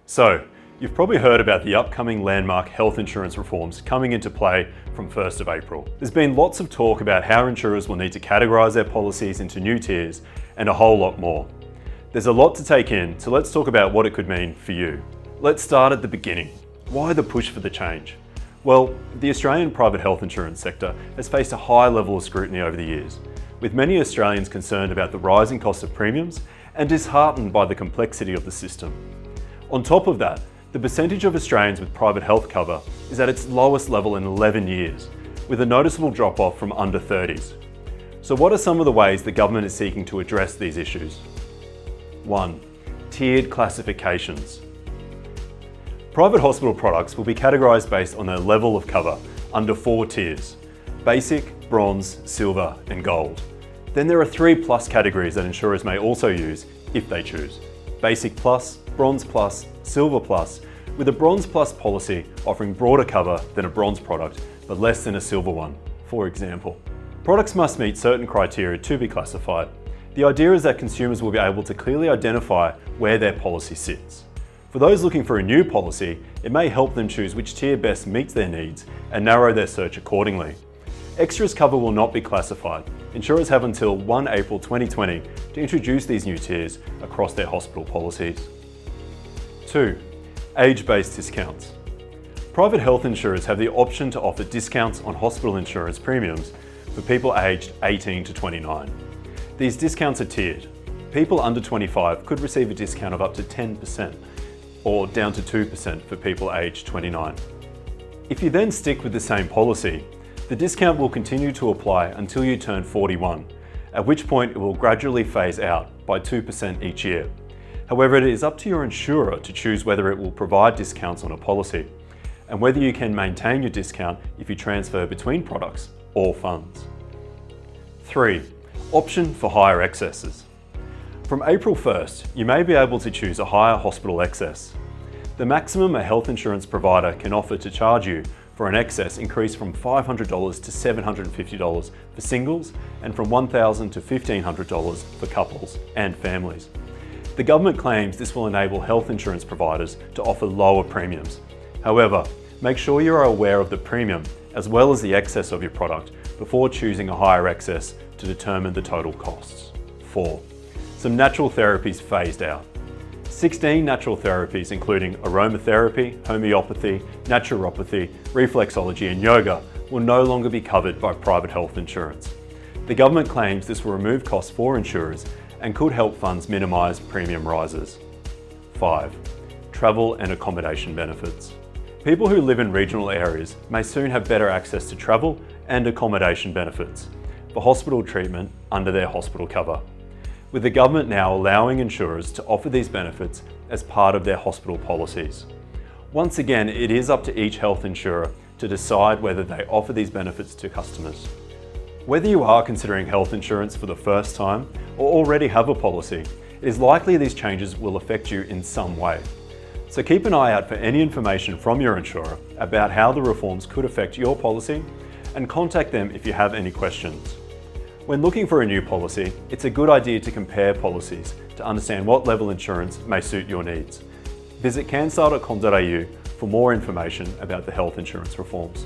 So, you've probably heard about the upcoming landmark health insurance reforms coming into play from 1st of April. There's been lots of talk about how insurers will need to categorise their policies into new tiers and a whole lot more. There's a lot to take in, so let's talk about what it could mean for you. Let's start at the beginning. Why the push for the change? Well, the Australian private health insurance sector has faced a high level of scrutiny over the years, with many Australians concerned about the rising cost of premiums and disheartened by the complexity of the system. On top of that, the percentage of Australians with private health cover is at its lowest level in 11 years, with a noticeable drop-off from under 30s. So what are some of the ways the government is seeking to address these issues? 1. Tiered classifications. Private hospital products will be categorised based on their level of cover under 4 tiers: basic, bronze, silver and gold. Then there are 3 plus categories that insurers may also use if they choose: basic plus, bronze plus, silver plus, with a bronze plus policy offering broader cover than a bronze product but less than a silver one, for example. Products must meet certain criteria to be classified. The idea is that consumers will be able to clearly identify where their policy sits. For those looking for a new policy, it may help them choose which tier best meets their needs and narrow their search accordingly. Extras cover will not be classified. Insurers have until 1 April 2020 to introduce these new tiers across their hospital policies. 2. Age-based discounts. Private health insurers have the option to offer discounts on hospital insurance premiums for people aged 18 to 29. These discounts are tiered. People under 25 could receive a discount of up to 10%, or down to 2% for people aged 29. If you then stick with the same policy, the discount will continue to apply until you turn 41, at which point it will gradually phase out by 2% each year. However, it is up to your insurer to choose whether it will provide discounts on a policy, and whether you can maintain your discount if you transfer between products or funds. 3. Option for higher excesses. From April 1st, you may be able to choose a higher hospital excess. The maximum a health insurance provider can offer to charge you for an excess increased from $500 to $750 for singles and from $1,000 to $1,500 for couples and families. The government claims this will enable health insurance providers to offer lower premiums. However, make sure you are aware of the premium as well as the excess of your product before choosing a higher excess to determine the total costs. 4. Some natural therapies phased out. 16 natural therapies including aromatherapy, homeopathy, naturopathy, reflexology and yoga will no longer be covered by private health insurance. The government claims this will remove costs for insurers and could help funds minimise premium rises. 5. Travel and accommodation benefits. People who live in regional areas may soon have better access to travel and accommodation benefits for hospital treatment under their hospital cover, with the government now allowing insurers to offer these benefits as part of their hospital policies. Once again, it is up to each health insurer to decide whether they offer these benefits to customers. Whether you are considering health insurance for the first time or already have a policy, it is likely these changes will affect you in some way. So keep an eye out for any information from your insurer about how the reforms could affect your policy and contact them if you have any questions. When looking for a new policy, it's a good idea to compare policies to understand what level insurance may suit your needs. Visit canstar.com.au for more information about the health insurance reforms.